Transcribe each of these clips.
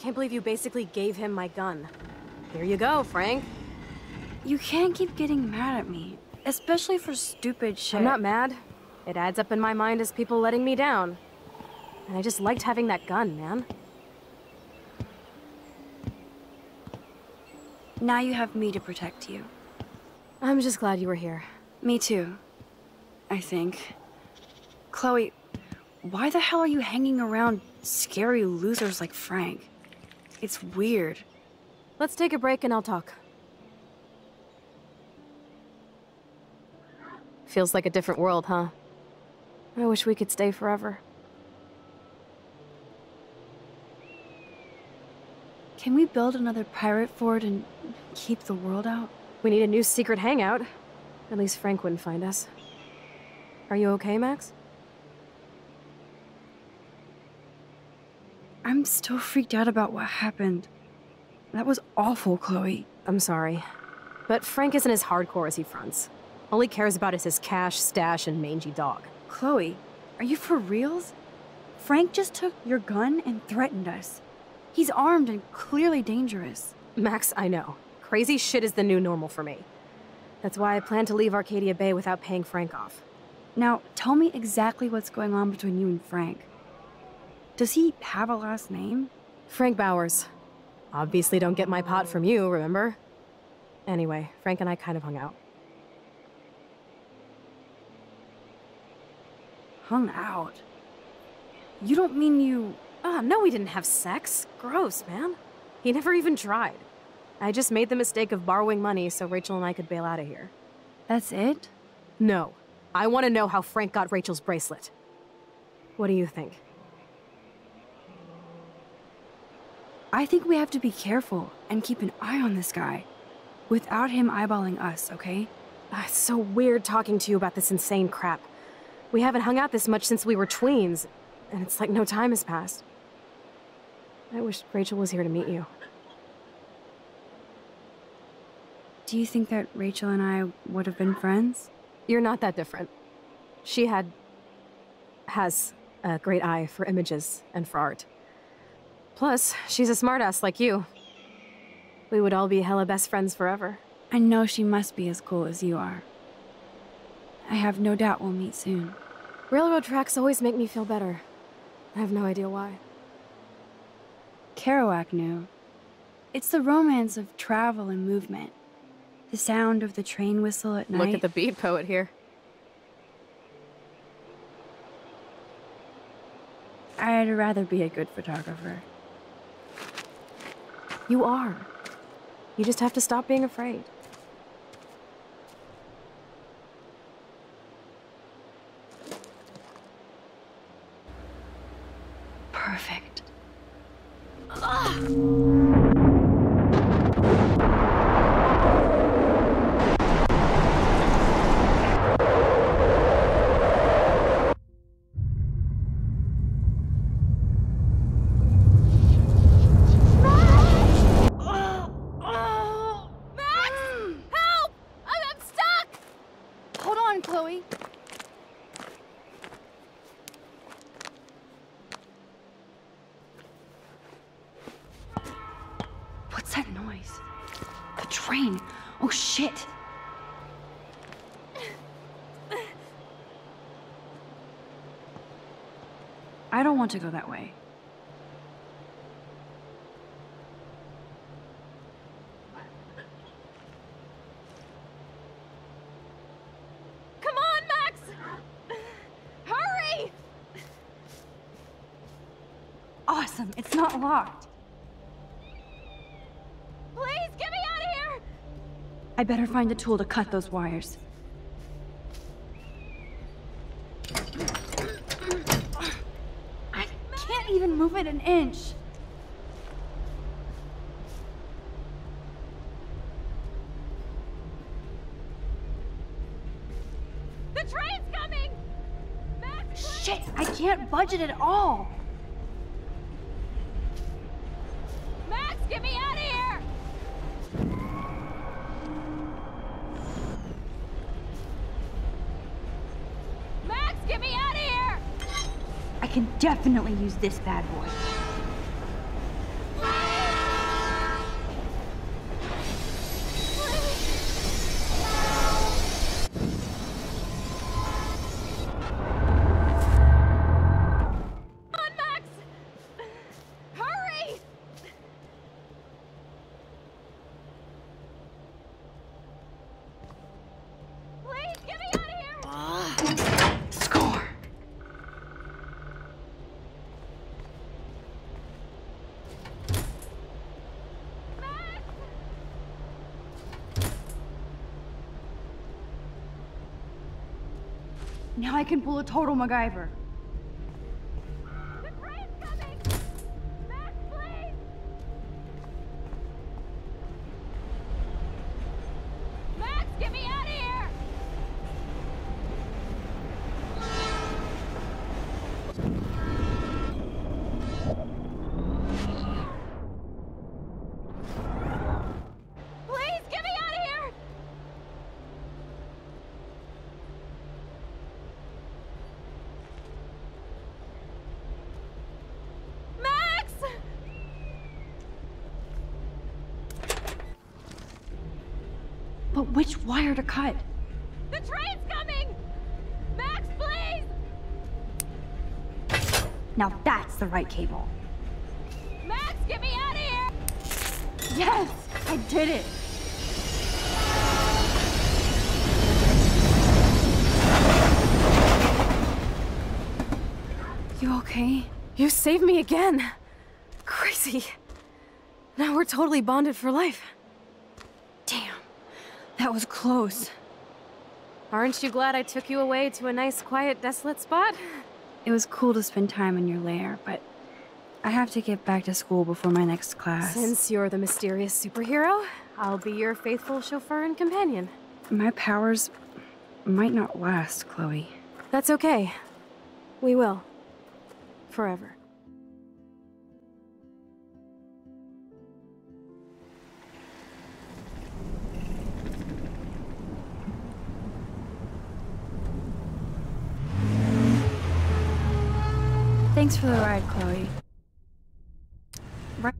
can't believe you basically gave him my gun. Here you go, Frank. You can't keep getting mad at me, especially for stupid shit. I'm not mad. It adds up in my mind as people letting me down. And I just liked having that gun, man. Now you have me to protect you. I'm just glad you were here. Me too, I think. Chloe, why the hell are you hanging around scary losers like Frank? It's weird. Let's take a break and I'll talk. Feels like a different world, huh? I wish we could stay forever. Can we build another pirate fort and keep the world out? We need a new secret hangout. At least Frank wouldn't find us. Are you okay, Max? I'm still freaked out about what happened. That was awful, Chloe. I'm sorry. But Frank isn't as hardcore as he fronts. All he cares about is his cash, stash, and mangy dog. Chloe, are you for reals? Frank just took your gun and threatened us. He's armed and clearly dangerous. Max, I know. Crazy shit is the new normal for me. That's why I plan to leave Arcadia Bay without paying Frank off. Now, tell me exactly what's going on between you and Frank. Does he have a last name? Frank Bowers. Obviously don't get my pot from you, remember? Anyway, Frank and I kind of hung out. Hung out? You don't mean you... No, we didn't have sex. Gross, man. He never even tried. I just made the mistake of borrowing money so Rachel and I could bail out of here. That's it? No. I want to know how Frank got Rachel's bracelet. What do you think? I think we have to be careful and keep an eye on this guy. Without him eyeballing us, okay? It's so weird talking to you about this insane crap. We haven't hung out this much since we were tweens, and it's like no time has passed. I wish Rachel was here to meet you. Do you think that Rachel and I would have been friends? You're not that different. She has a great eye for images and for art. Plus, she's a smartass like you. We would all be hella best friends forever. I know she must be as cool as you are. I have no doubt we'll meet soon. Railroad tracks always make me feel better. I have no idea why. Kerouac knew. It's the romance of travel and movement. The sound of the train whistle at night. Look at the beat poet here. I'd rather be a good photographer. You are. You just have to stop being afraid. Perfect. Chloe. What's that noise? The train. Oh shit. I don't want to go that way. Awesome, it's not locked. Please, get me out of here! I better find a tool to cut those wires. I can't even move it an inch. The train's coming! Max, shit, I can't budge it at all. Get me out of here! Max, get me out of here! I can definitely use this bad boy. Now I can pull a total MacGyver. The train's coming! Max, please! Max, get me out of here! Please, get me out of here! Max! But which wire to cut? The train's coming! Max, please! Now that's the right cable. Max, get me out of here! Yes! I did it! You okay? You saved me again. Crazy. Now we're totally bonded for life. Damn. That was close. Aren't you glad I took you away to a nice, quiet, desolate spot? It was cool to spend time in your lair, but I have to get back to school before my next class. Since you're the mysterious superhero, I'll be your faithful chauffeur and companion. My powers might not last, Chloe. That's okay. We will. Forever. Thanks for the ride, Chloe. Right.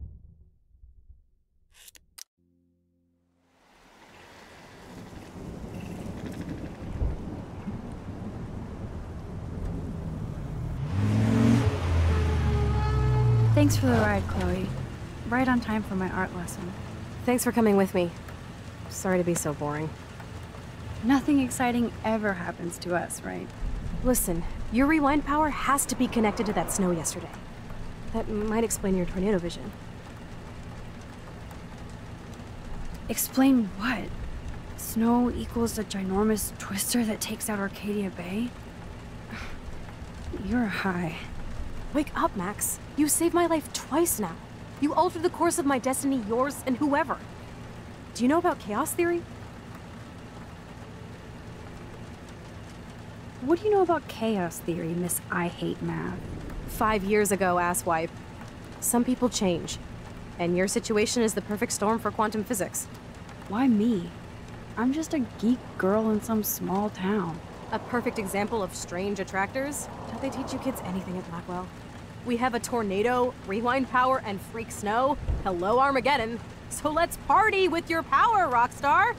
Thanks for the ride, Chloe. Right on time for my art lesson. Thanks for coming with me. Sorry to be so boring. Nothing exciting ever happens to us, right? Listen, your rewind power has to be connected to that snow yesterday. That might explain your tornado vision. Explain what? Snow equals a ginormous twister that takes out Arcadia Bay? You're high. Wake up, Max. You saved my life twice now. You altered the course of my destiny, yours, and whoever. Do you know about chaos theory? What do you know about chaos theory, Miss I Hate Math? 5 years ago, asswipe. Some people change. And your situation is the perfect storm for quantum physics. Why me? I'm just a geek girl in some small town. A perfect example of strange attractors. Don't they teach you kids anything at Blackwell? We have a tornado, rewind power, and freak snow. Hello, Armageddon. So let's party with your power, Rockstar!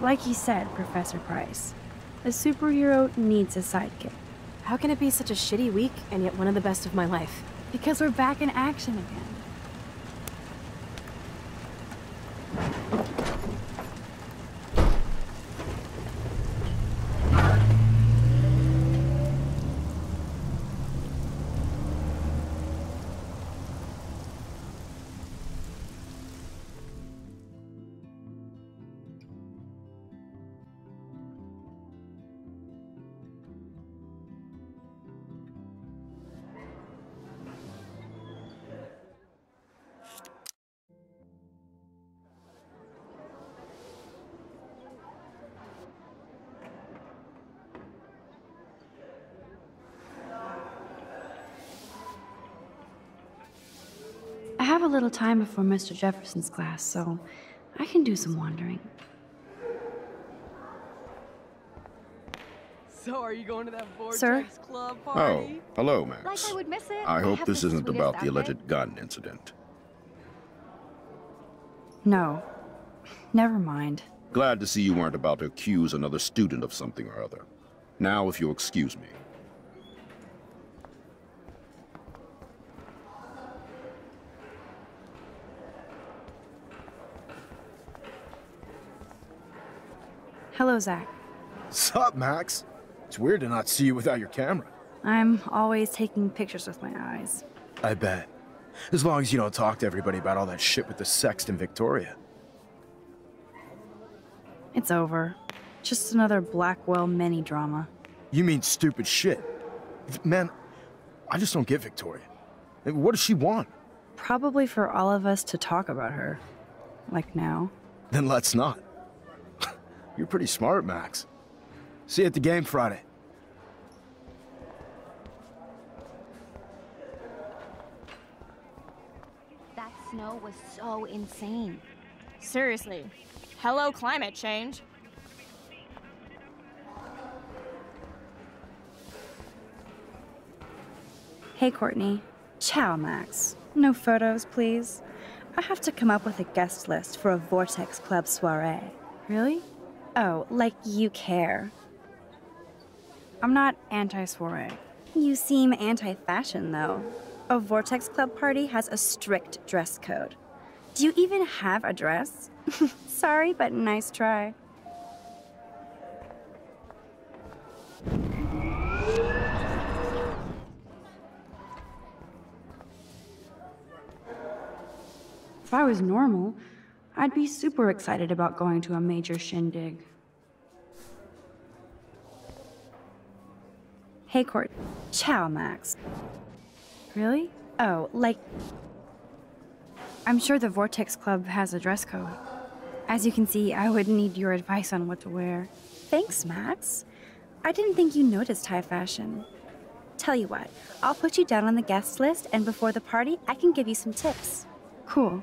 Like you said, Professor Price, a superhero needs a sidekick. How can it be such a shitty week and yet one of the best of my life? Because we're back in action again. I have a little time before Mr. Jefferson's class, so I can do some wandering. So are you going to that Vortex Sir? Club Oh, party? hello, Max. Like I would miss it. I hope have this the isn't sweetest about the outfit. alleged gun incident. No. Never mind. Glad to see you weren't about to accuse another student of something or other. Now, if you'll excuse me. Hello, Zach. Sup, Max? It's weird to not see you without your camera. I'm always taking pictures with my eyes. I bet. As long as you don't talk to everybody about all that shit with the sext in Victoria. It's over. Just another Blackwell mini-drama. You mean stupid shit. Man, I just don't get Victoria. What does she want? Probably for all of us to talk about her. Like now. Then let's not. You're pretty smart, Max. See you at the game Friday. That snow was so insane. Seriously. Hello, climate change. Hey, Courtney. Ciao, Max. No photos, please. I have to come up with a guest list for a Vortex Club soiree. Really? Oh, like you care. I'm not anti-soiree. You seem anti-fashion, though. A Vortex Club party has a strict dress code. Do you even have a dress? Sorry, but nice try. If I was normal, I'd be super excited about going to a major shindig. Hey, Court. Ciao, Max. Really? Oh, like... I'm sure the Vortex Club has a dress code. As you can see, I would need your advice on what to wear. Thanks, Max. I didn't think you noticed high fashion. Tell you what, I'll put you down on the guest list, and before the party, I can give you some tips. Cool.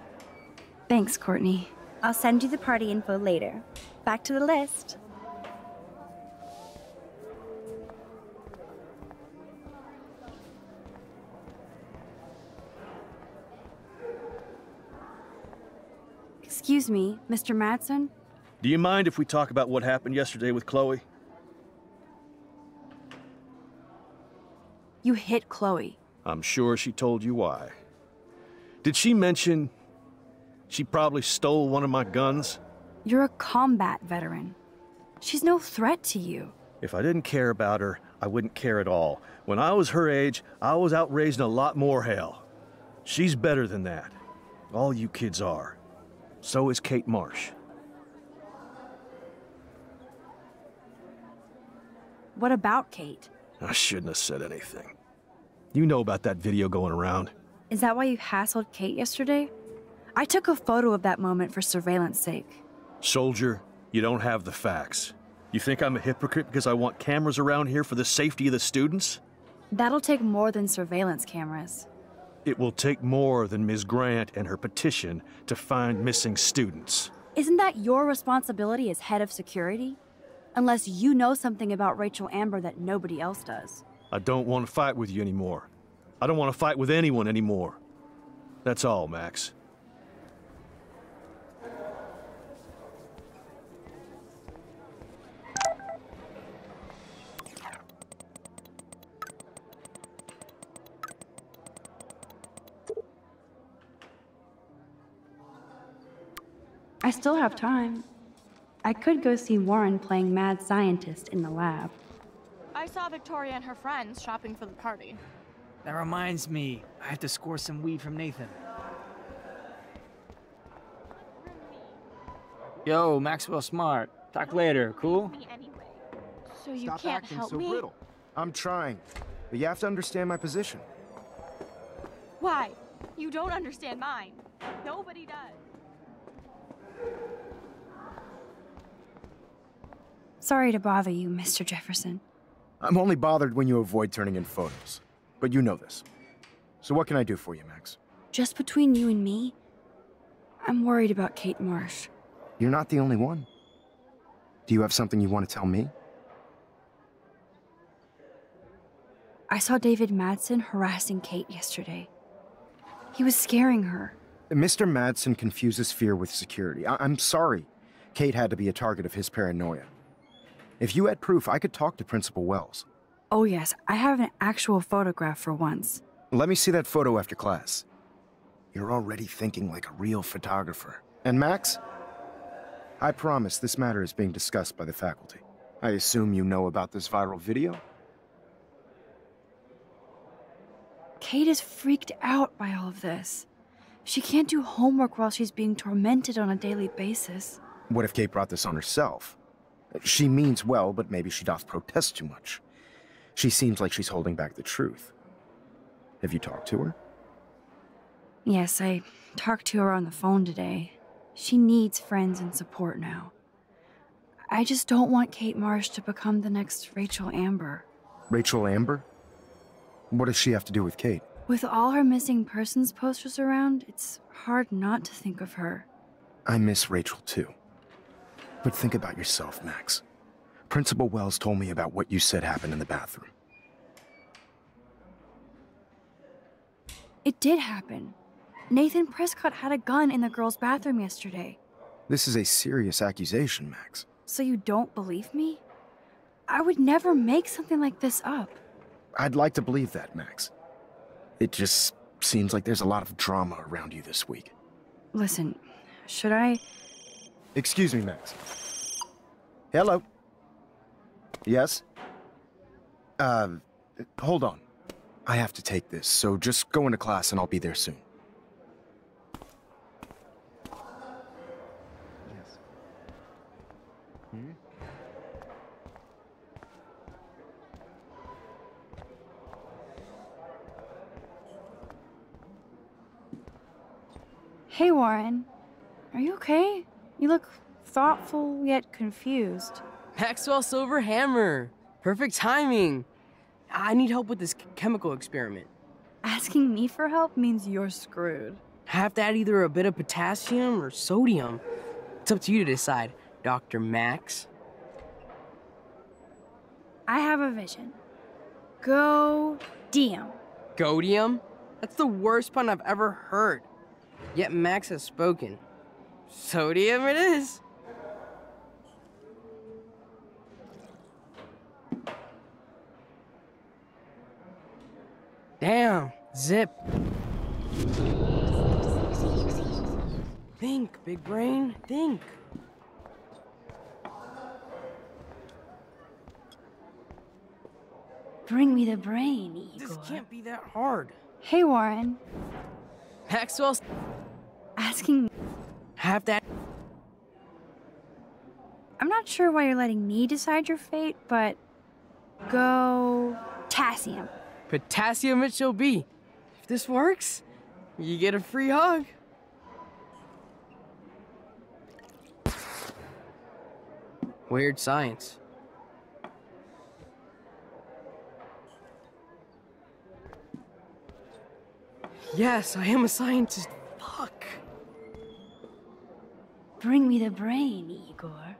Thanks, Courtney. I'll send you the party info later. Back to the list. Excuse me, Mr. Madsen? Do you mind if we talk about what happened yesterday with Chloe? You hit Chloe. I'm sure she told you why. Did she mention she probably stole one of my guns? You're a combat veteran. She's no threat to you. If I didn't care about her, I wouldn't care at all. When I was her age, I was out raising a lot more hell. She's better than that. All you kids are. So is Kate Marsh. What about Kate? I shouldn't have said anything. You know about that video going around. Is that why you hassled Kate yesterday? I took a photo of that moment for surveillance sake. Soldier, you don't have the facts. You think I'm a hypocrite because I want cameras around here for the safety of the students? That'll take more than surveillance cameras. It will take more than Ms. Grant and her petition to find missing students. Isn't that your responsibility as head of security? Unless you know something about Rachel Amber that nobody else does. I don't want to fight with you anymore. I don't want to fight with anyone anymore. That's all, Max. I still have time. I could go see Warren playing mad scientist in the lab. I saw Victoria and her friends shopping for the party. That reminds me, I have to score some weed from Nathan. Yo, Maxwell Smart. Talk later, cool? Me anyway. So you Stop can't acting help so me? brittle. I'm trying, but you have to understand my position. Why? You don't understand mine. Nobody does. Sorry to bother you, Mr. Jefferson. I'm only bothered when you avoid turning in photos. But you know this. So what can I do for you, Max? Just between you and me, I'm worried about Kate Marsh. You're not the only one. Do you have something you want to tell me? I saw David Madsen harassing Kate yesterday. He was scaring her. Mr. Madsen confuses fear with security. I'm sorry. Kate had to be a target of his paranoia. If you had proof, I could talk to Principal Wells. Oh yes, I have an actual photograph for once. Let me see that photo after class. You're already thinking like a real photographer. And Max? I promise this matter is being discussed by the faculty. I assume you know about this viral video? Kate is freaked out by all of this. She can't do homework while she's being tormented on a daily basis. What if Kate brought this on herself? She means well, but maybe she doth protest too much. She seems like she's holding back the truth. Have you talked to her? Yes, I talked to her on the phone today. She needs friends and support now. I just don't want Kate Marsh to become the next Rachel Amber. Rachel Amber? What does she have to do with Kate? With all her missing persons posters around, it's hard not to think of her. I miss Rachel too. But think about yourself, Max. Principal Wells told me about what you said happened in the bathroom. It did happen. Nathan Prescott had a gun in the girls' bathroom yesterday. This is a serious accusation, Max. So you don't believe me? I would never make something like this up. I'd like to believe that, Max. It just seems like there's a lot of drama around you this week. Listen, should I... Excuse me, Max. Hello? Yes? Hold on. I have to take this, so just go into class and I'll be there soon. Yes. Hey, Warren. Are you okay? You look thoughtful yet confused. Maxwell Silver Hammer. Perfect timing. I need help with this chemical experiment. Asking me for help means you're screwed. I have to add either a bit of potassium or sodium. It's up to you to decide, Dr. Max. I have a vision. Go-dium. Godium? That's the worst pun I've ever heard. Yet Max has spoken. Sodium it is. Damn, zip. Think, big brain, think. Bring me the brain, Igor. This can't be that hard. Hey, Warren. Maxwell's Asking... have that. I'm not sure why you're letting me decide your fate, but... Go-tassium. Potassium it shall be. If this works, you get a free hug. Weird science. Yes, I am a scientist. Fuck. Bring me the brain, Igor.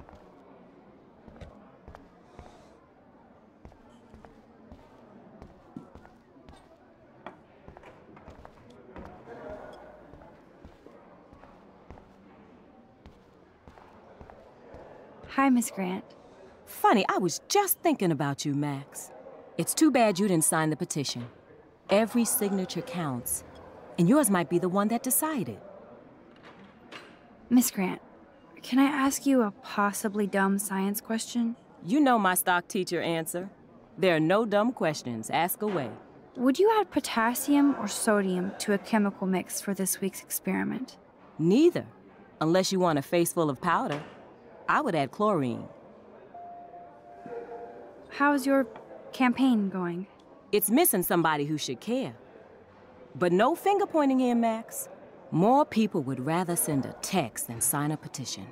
Hi, Miss Grant. Funny, I was just thinking about you, Max. It's too bad you didn't sign the petition. Every signature counts, and yours might be the one that decided. Miss Grant, can I ask you a possibly dumb science question? You know my stock teacher answer. There are no dumb questions. Ask away. Would you add potassium or sodium to a chemical mix for this week's experiment? Neither, unless you want a face full of powder. I would add chlorine. How's your campaign going? It's missing somebody who should care. But no finger pointing here, Max. More people would rather send a text than sign a petition.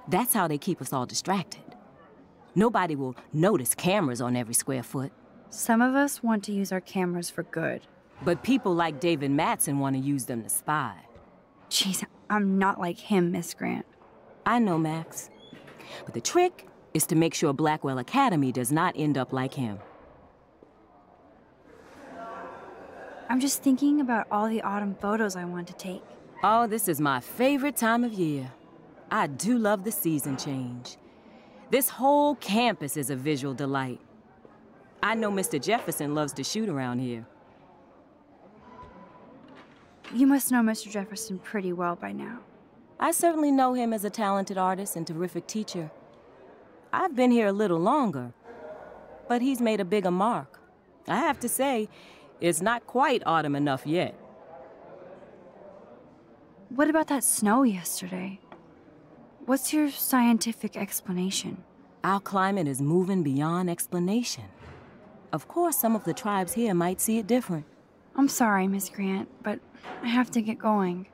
That's how they keep us all distracted. Nobody will notice cameras on every square foot. Some of us want to use our cameras for good. But people like David Mattson want to use them to spy. Jeez, I'm not like him, Miss Grant. I know, Max. But the trick is to make sure Blackwell Academy does not end up like him. I'm just thinking about all the autumn photos I want to take. Oh, this is my favorite time of year. I do love the season change. This whole campus is a visual delight. I know Mr. Jefferson loves to shoot around here. You must know Mr. Jefferson pretty well by now. I certainly know him as a talented artist and terrific teacher. I've been here a little longer, but he's made a bigger mark. I have to say, it's not quite autumn enough yet. What about that snow yesterday? What's your scientific explanation? Our climate is moving beyond explanation. Of course, some of the tribes here might see it different. I'm sorry, Miss Grant, but I have to get going.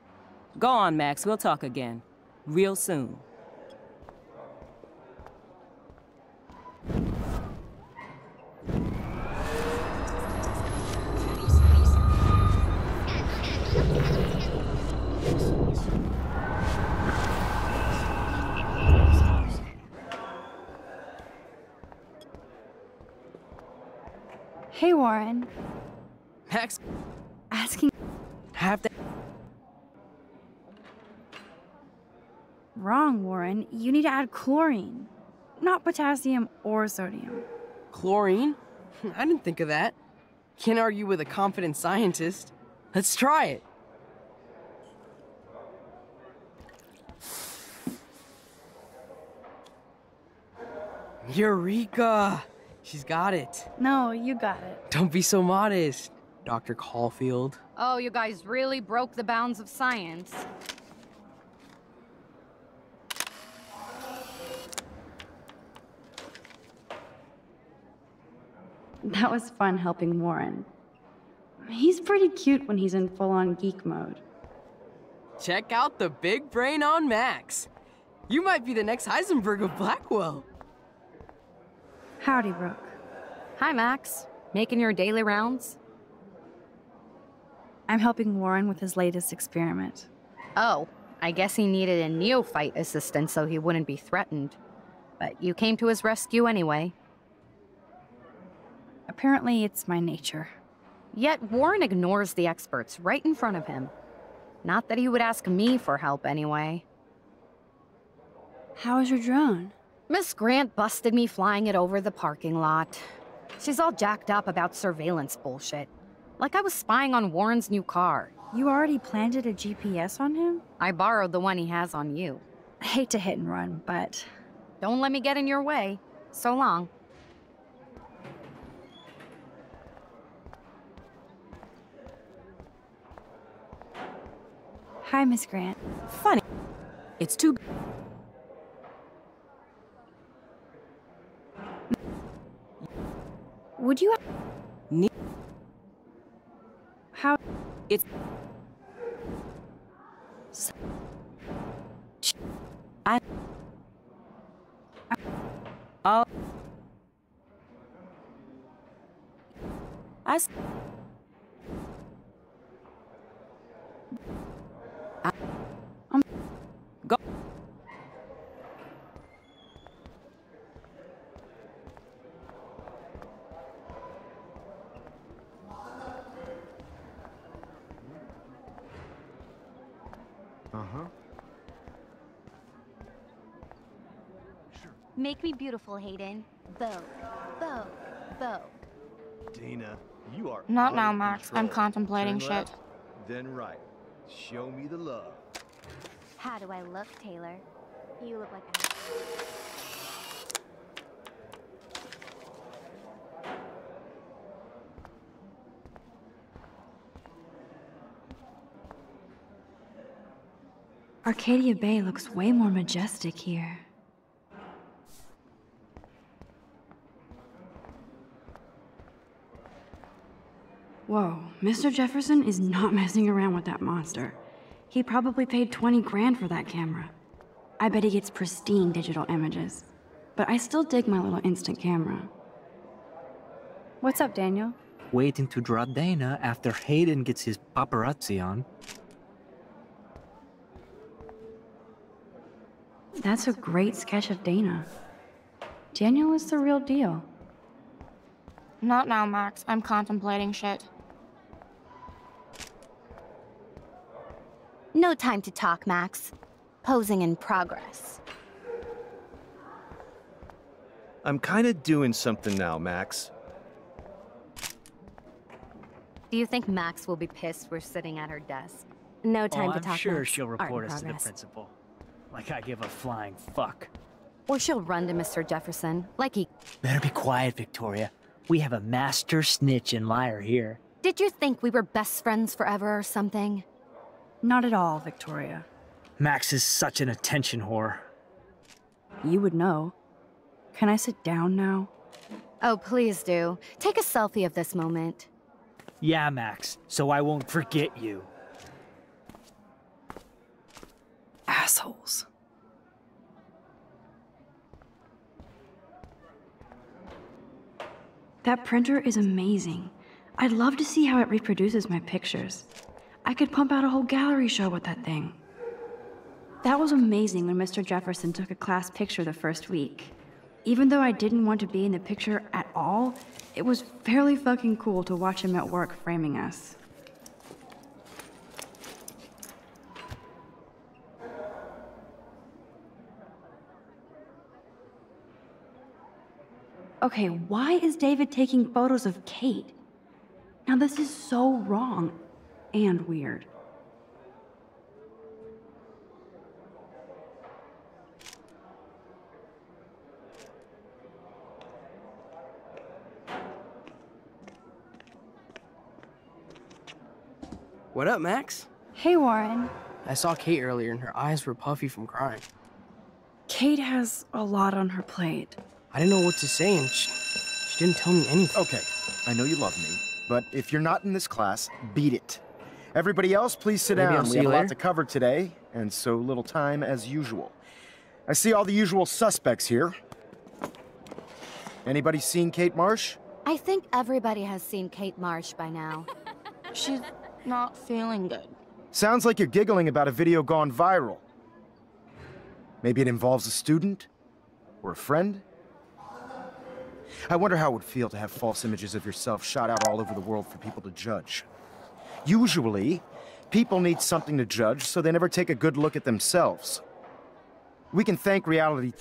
Go on, Max. We'll talk again. Real soon. Hey, Warren. Max, Asking... have to... Wrong, Warren. You need to add chlorine. Not potassium or sodium. Chlorine? I didn't think of that. Can't argue with a confident scientist. Let's try it. Eureka! She's got it. No, you got it. Don't be so modest, Dr. Caulfield. Oh, you guys really broke the bounds of science. That was fun helping Warren. He's pretty cute when he's in full-on geek mode. Check out the big brain on Max. You might be the next Heisenberg of Blackwell. Howdy, Brooke. Hi, Max. Making your daily rounds? I'm helping Warren with his latest experiment. Oh, I guess he needed a neophyte assistant so he wouldn't be threatened. But you came to his rescue anyway. Apparently, it's my nature. Yet Warren ignores the experts right in front of him. Not that he would ask me for help anyway. How is your drone? Miss Grant busted me flying it over the parking lot. She's all jacked up about surveillance bullshit. Like I was spying on Warren's new car. You already planted a GPS on him? I borrowed the one he has on you. I hate to hit and run, but... Don't let me get in your way. So long. Hi, Miss Grant. Funny. It's too... Would you... Ne- How... It's... I... Oh... I... Go... Make me beautiful, Hayden. Vogue, Vogue, Vogue. Dana, you are Not out now, of Max. control. I'm contemplating Turn shit. left, then right. Show me the love. How do I look, Taylor? You look like a... Arcadia Bay looks way more majestic here. Whoa, Mr. Jefferson is not messing around with that monster. He probably paid 20 grand for that camera. I bet he gets pristine digital images. But I still dig my little instant camera. What's up, Daniel? Waiting to draw Dana after Hayden gets his paparazzi on. That's a great sketch of Dana. Daniel is the real deal. Not now, Max. I'm contemplating shit. No time to talk, Max. Posing in progress. I'm kind of doing something now, Max. Do you think Max will be pissed we're sitting at her desk? No time to talk. I'm sure Max. she'll Art report in us to the progress. principal. Like I give a flying fuck. Or she'll run to Mr. Jefferson, like he... Better be quiet, Victoria. We have a master snitch and liar here. Did you think we were best friends forever or something? Not at all, Victoria. Max is such an attention whore. You would know. Can I sit down now? Oh, please do. Take a selfie of this moment. Yeah, Max, so I won't forget you. Assholes. That printer is amazing. I'd love to see how it reproduces my pictures. I could pump out a whole gallery show with that thing. That was amazing when Mr. Jefferson took a class picture the first week. Even though I didn't want to be in the picture at all, it was fairly fucking cool to watch him at work framing us. Okay, why is David taking photos of Kate? Now this is so wrong and weird. What up, Max? Hey, Warren. I saw Kate earlier and her eyes were puffy from crying. Kate has a lot on her plate. I didn't know what to say and she didn't tell me anything. Okay, I know you love me, but if you're not in this class, beat it. Everybody else, please sit Maybe I'll down. see We have you a lot later. to cover today, and so little time as usual. I see all the usual suspects here. Anybody seen Kate Marsh? I think everybody has seen Kate Marsh by now. She's not feeling good. Sounds like you're giggling about a video gone viral. Maybe it involves a student? Or a friend? I wonder how it would feel to have false images of yourself shot out all over the world for people to judge. Usually, people need something to judge, so they never take a good look at themselves. We can thank reality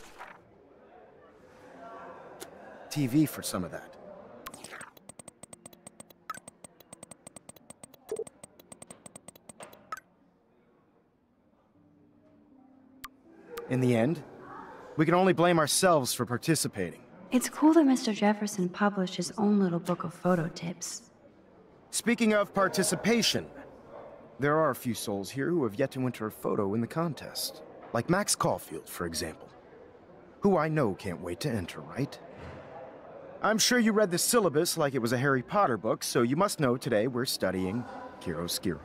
TV for some of that. In the end, we can only blame ourselves for participating. It's cool that Mr. Jefferson published his own little book of photo tips. Speaking of participation, there are a few souls here who have yet to enter a photo in the contest. Like Max Caulfield, for example. Who I know can't wait to enter, right? I'm sure you read the syllabus like it was a Harry Potter book, so you must know today we're studying chiaroscuro.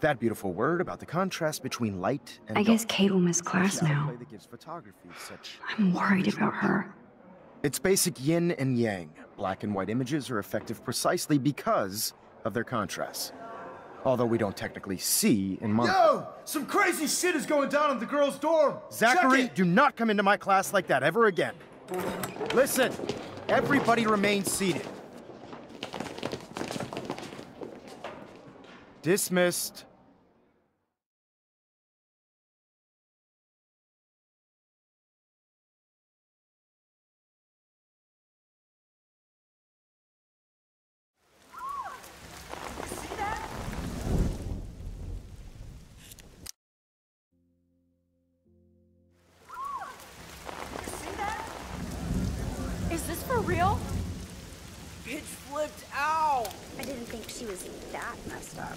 That beautiful word about the contrast between light and I guess dark. Kate will miss class now. That gives photography such I'm worried about her. It's basic yin and yang. Black and white images are effective precisely because of their contrasts. Although we don't technically see in months. Yo! Some crazy shit is going down in the girls' dorm! Zachary, Check it! do not come into my class like that ever again. Listen, everybody remain seated. Dismissed. Is this for real? Bitch flipped out! I didn't think she was that messed up.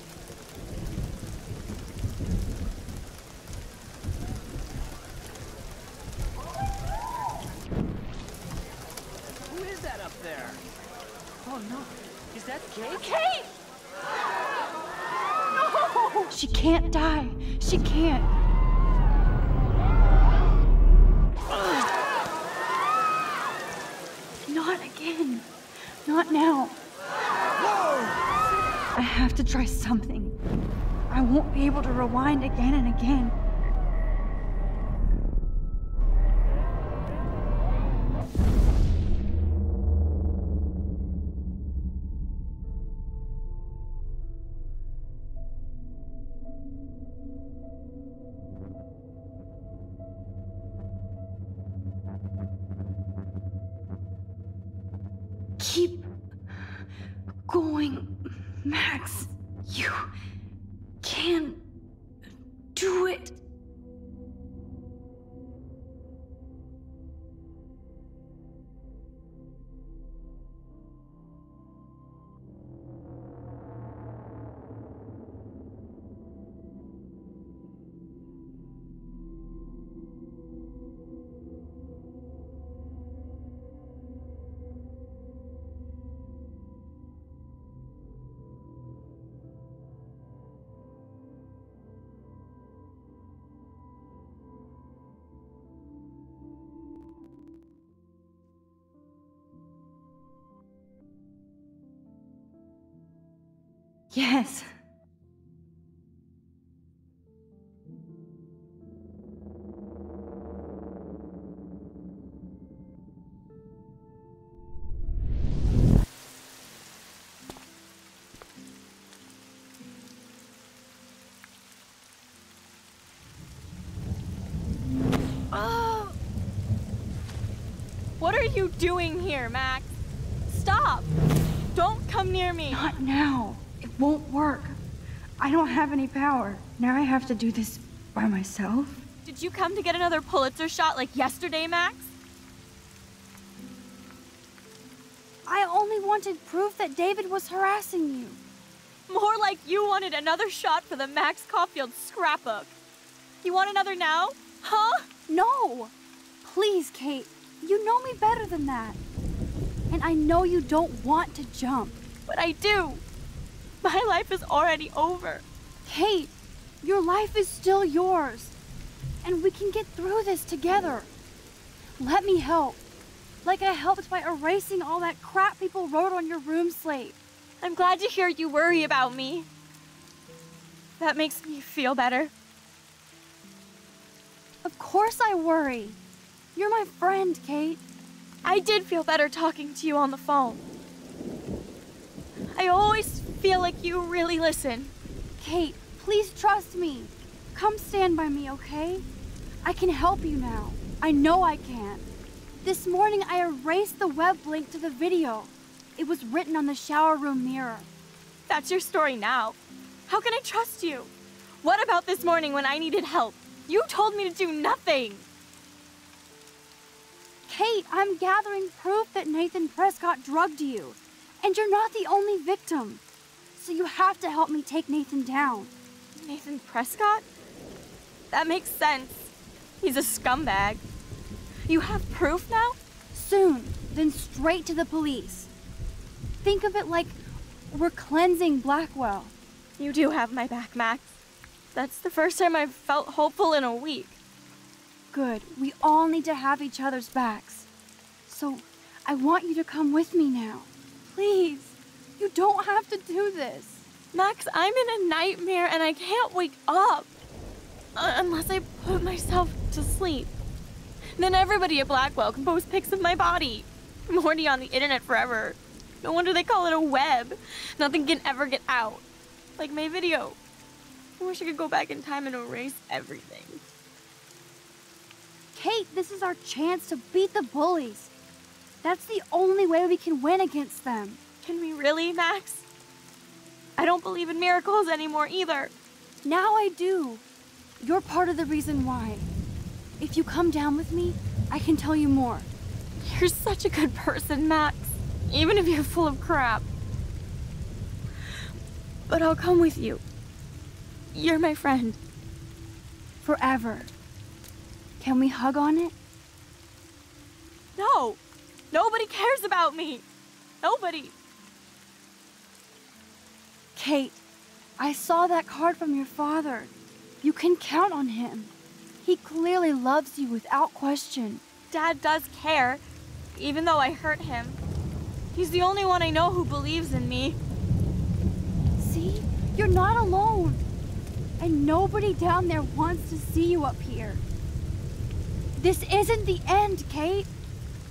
Who is that up there? Oh no, is that Kate? Kate! She can't die. She can't. Not again. Not now. I have to try something. I won't be able to rewind again and again. Keep going, Max. You can do it. Yes. What are you doing here, Max? Stop! Don't come near me! Not now. It won't work. I don't have any power. Now I have to do this by myself. Did you come to get another Pulitzer shot like yesterday, Max? I only wanted proof that David was harassing you. More like you wanted another shot for the Max Caulfield scrapbook. You want another now? Huh? No! Please, Kate. You know me better than that. And I know you don't want to jump. But I do. My life is already over. Kate, your life is still yours. And we can get through this together. Let me help. Like I helped by erasing all that crap people wrote on your room slate. I'm glad to hear you worry about me. That makes me feel better. Of course I worry. You're my friend, Kate. I did feel better talking to you on the phone. I always feel like you really listen. Kate, please trust me. Come stand by me, okay? I can help you now. I know I can. This morning I erased the web link to the video. It was written on the shower room mirror. That's your story now. How can I trust you? What about this morning when I needed help? You told me to do nothing. Kate, I'm gathering proof that Nathan Prescott drugged you. And you're not the only victim. So you have to help me take Nathan down. Nathan Prescott? That makes sense. He's a scumbag. You have proof now? Soon, then straight to the police. Think of it like we're cleansing Blackwell. You do have my back, Max. That's the first time I've felt hopeful in a week. Good. We all need to have each other's backs. So, I want you to come with me now. Please. You don't have to do this. Max, I'm in a nightmare and I can't wake up. Unless I put myself to sleep. Then everybody at Blackwell can post pics of my body. I'm already on the internet forever. No wonder they call it a web. Nothing can ever get out. Like my video. I wish I could go back in time and erase everything. Kate, this is our chance to beat the bullies. That's the only way we can win against them. Can we really, Max? I don't believe in miracles anymore either. Now I do. You're part of the reason why. If you come down with me, I can tell you more. You're such a good person, Max. Even if you're full of crap. But I'll come with you. You're my friend. Forever. Can we hug on it? No! Nobody cares about me! Nobody! Kate, I saw that card from your father. You can count on him. He clearly loves you without question. Dad does care, even though I hurt him. He's the only one I know who believes in me. See? You're not alone. And nobody down there wants to see you up here. This isn't the end, Kate.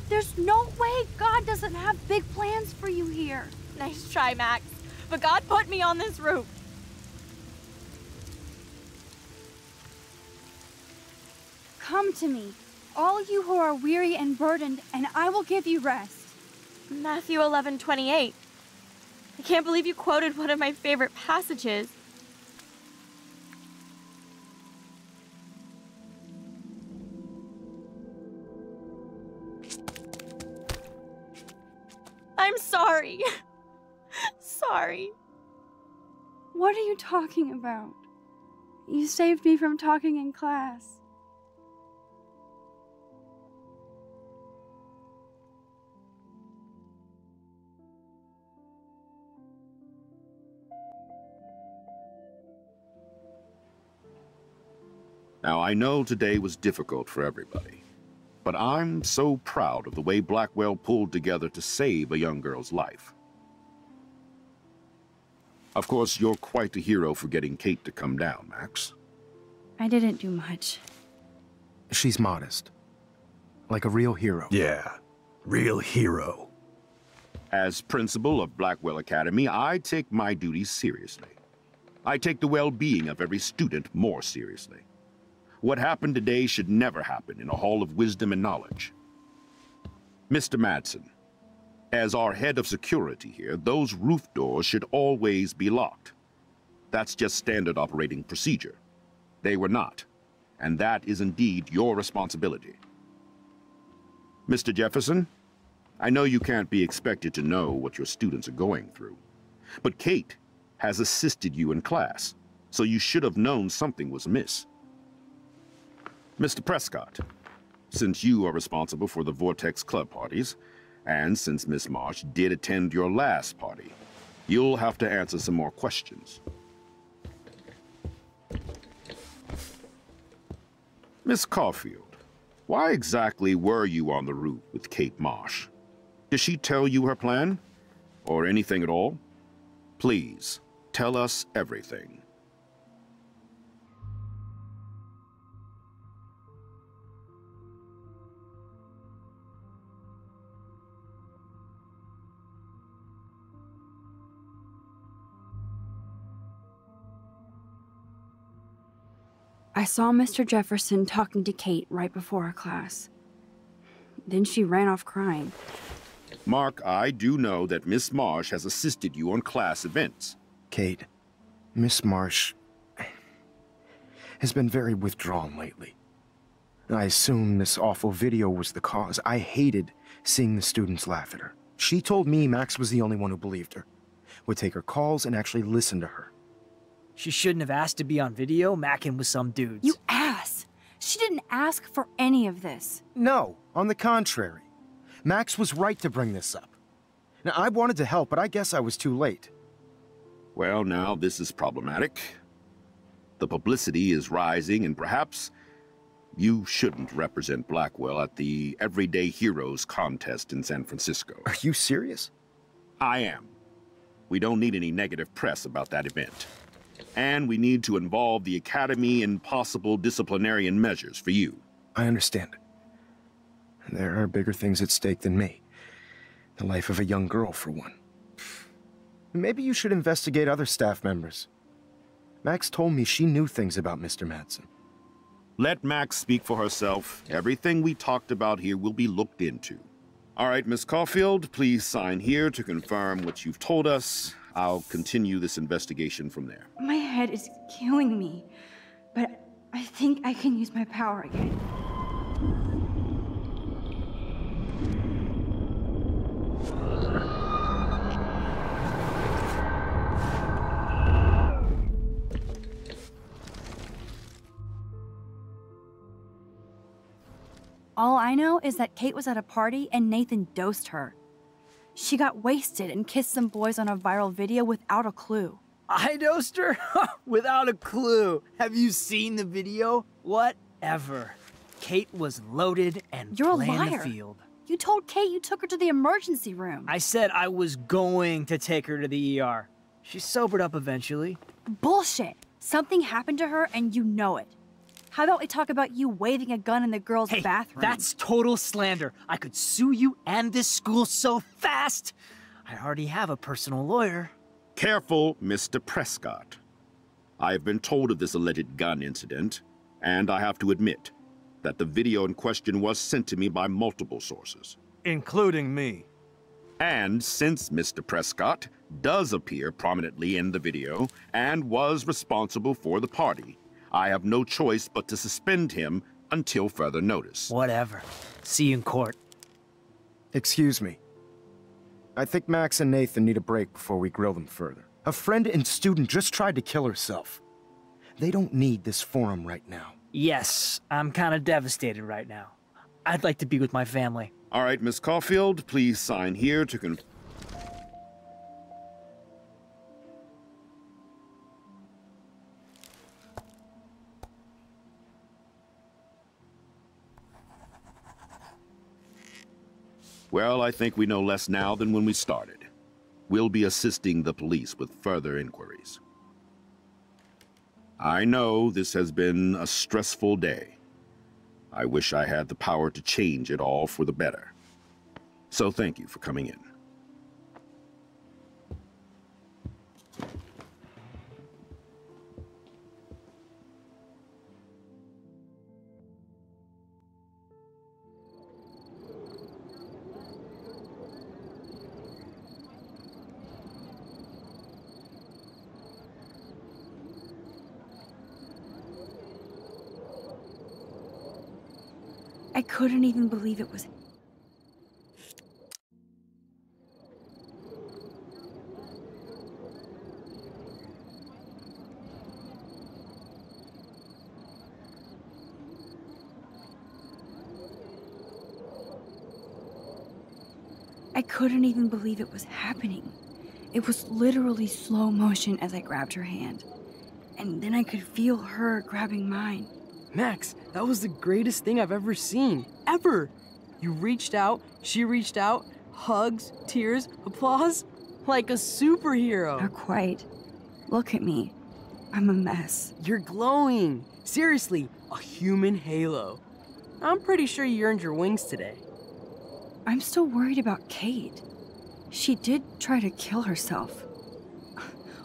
There's no way God doesn't have big plans for you here. Nice try, Max. But God put me on this route. Come to me, all you who are weary and burdened, and I will give you rest. Matthew 11:28. I can't believe you quoted one of my favorite passages. I'm sorry. Sorry. What are you talking about? You saved me from talking in class. Now, I know today was difficult for everybody, but I'm so proud of the way Blackwell pulled together to save a young girl's life. Of course, you're quite the hero for getting Kate to come down, Max. I didn't do much. She's modest. Like a real hero. Yeah, real hero. As principal of Blackwell Academy, I take my duties seriously. I take the well-being of every student more seriously. What happened today should never happen in a hall of wisdom and knowledge. Mr. Madsen, as our head of security here, those roof doors should always be locked. That's just standard operating procedure. They were not, and that is indeed your responsibility. Mr. Jefferson, I know you can't be expected to know what your students are going through, but Kate has assisted you in class, so you should have known something was amiss. Mr. Prescott, since you are responsible for the Vortex Club parties, and since Miss Marsh did attend your last party, you'll have to answer some more questions. Miss Caulfield, why exactly were you on the roof with Kate Marsh? Did she tell you her plan? Or anything at all? Please, tell us everything. I saw Mr. Jefferson talking to Kate right before our class. Then she ran off crying. Mark, I do know that Miss Marsh has assisted you on class events. Kate, Miss Marsh has been very withdrawn lately. I assume this awful video was the cause. I hated seeing the students laugh at her. She told me Max was the only one who believed her, would take her calls and actually listen to her. She shouldn't have asked to be on video, macking with some dudes. You ass! She didn't ask for any of this. No, on the contrary. Max was right to bring this up. Now, I wanted to help, but I guess I was too late. Well, now this is problematic. The publicity is rising, and perhaps you shouldn't represent Blackwell at the Everyday Heroes contest in San Francisco. Are you serious? I am. We don't need any negative press about that event. And we need to involve the Academy in possible disciplinarian measures for you. I understand. There are bigger things at stake than me. The life of a young girl, for one. Maybe you should investigate other staff members. Max told me she knew things about Mr. Madsen. Let Max speak for herself. Everything we talked about here will be looked into. All right, Miss Caulfield, please sign here to confirm what you've told us. I'll continue this investigation from there. My head is killing me, but I think I can use my power again. All I know is that Kate was at a party and Nathan dosed her. She got wasted and kissed some boys on a viral video without a clue. I dosed her? Without a clue. Have you seen the video? Whatever. Kate was loaded and You're a playing liar. the field. You told Kate you took her to the emergency room. I said I was going to take her to the ER. She sobered up eventually. Bullshit. Something happened to her and you know it. How about we talk about you waving a gun in the girls' bathroom? That's total slander. I could sue you and this school so fast. I already have a personal lawyer. Careful, Mr. Prescott. I have been told of this alleged gun incident, and I have to admit that the video in question was sent to me by multiple sources. Including me. And since Mr. Prescott does appear prominently in the video and was responsible for the party, I have no choice but to suspend him until further notice. Whatever. See you in court. Excuse me. I think Max and Nathan need a break before we grill them further. A friend and student just tried to kill herself. They don't need this forum right now. Yes, I'm kind of devastated right now. I'd like to be with my family. All right, Miss Caulfield, please sign here to confirm. Well, I think we know less now than when we started. We'll be assisting the police with further inquiries. I know this has been a stressful day. I wish I had the power to change it all for the better. So thank you for coming in. I couldn't even believe it was... I couldn't even believe it was happening. It was literally slow motion as I grabbed her hand. And then I could feel her grabbing mine. Max, that was the greatest thing I've ever seen. Ever! You reached out, she reached out, hugs, tears, applause. Like a superhero. Not quite. Look at me. I'm a mess. You're glowing. Seriously, a human halo. I'm pretty sure you earned your wings today. I'm still worried about Kate. She did try to kill herself.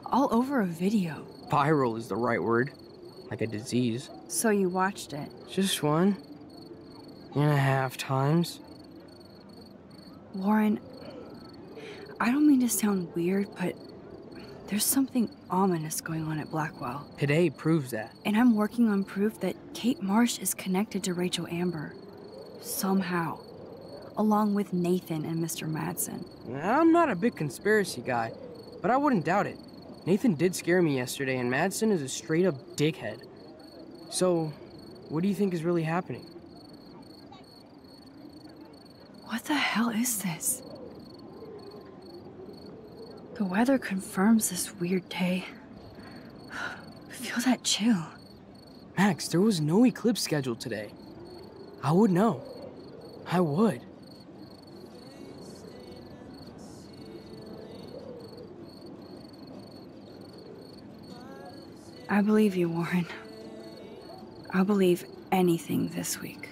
All over a video. Viral is the right word. Like a disease. So you watched it? Just 1.5 times. Warren, I don't mean to sound weird, but there's something ominous going on at Blackwell. Today proves that. And I'm working on proof that Kate Marsh is connected to Rachel Amber. Somehow. Along with Nathan and Mr. Madsen. I'm not a big conspiracy guy, but I wouldn't doubt it. Nathan did scare me yesterday, and Madsen is a straight-up dickhead. So, what do you think is really happening? What the hell is this? The weather confirms this weird day. Feel that chill. Max, there was no eclipse scheduled today. I would know. I would. I believe you, Warren. I'll believe anything this week.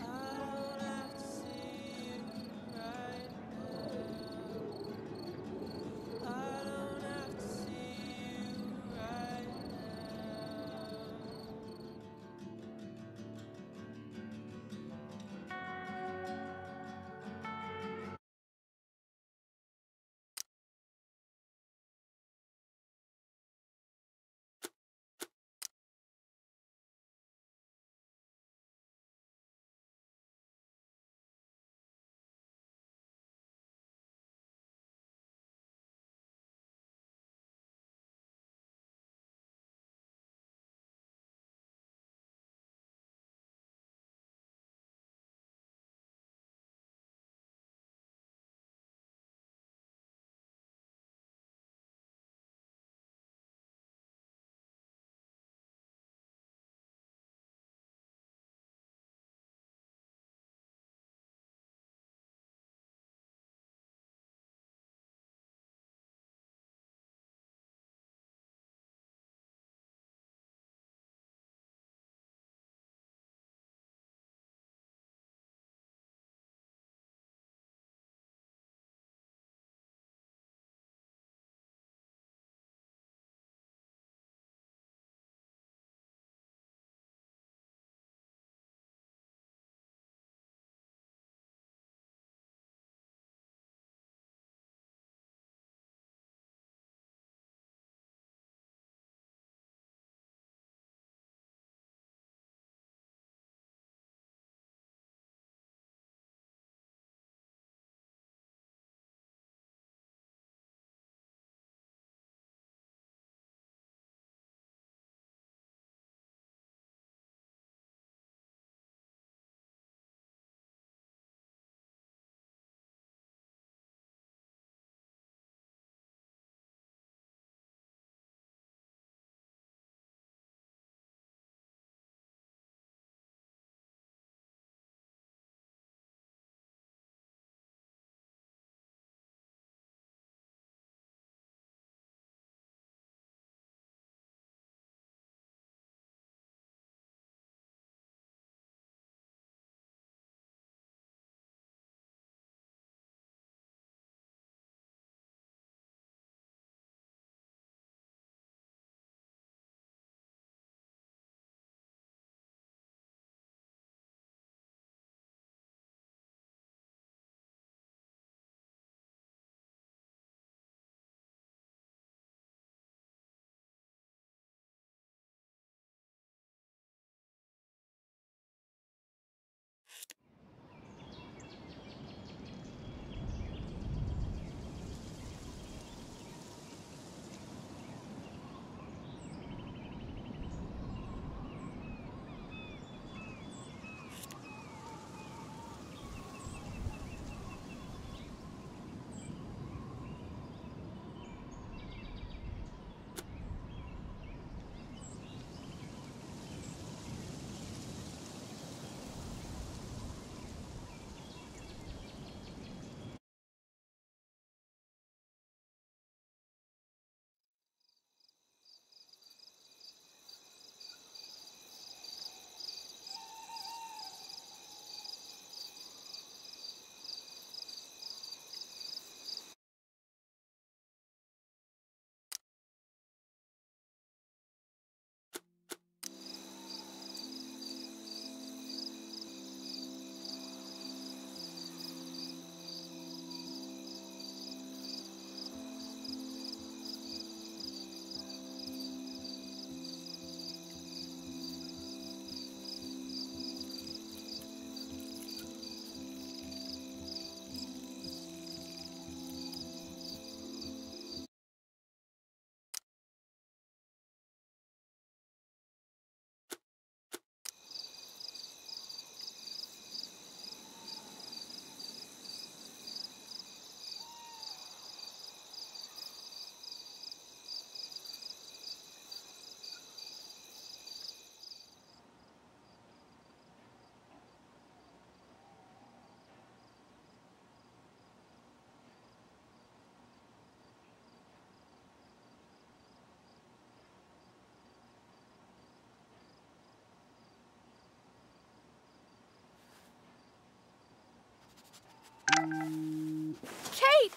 Kate!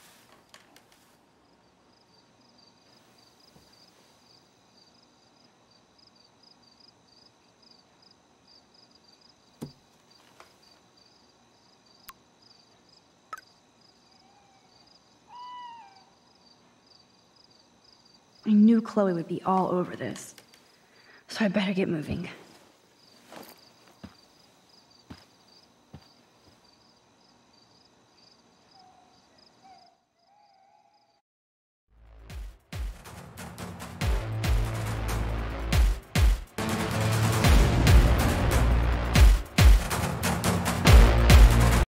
I knew Chloe would be all over this, so I better get moving.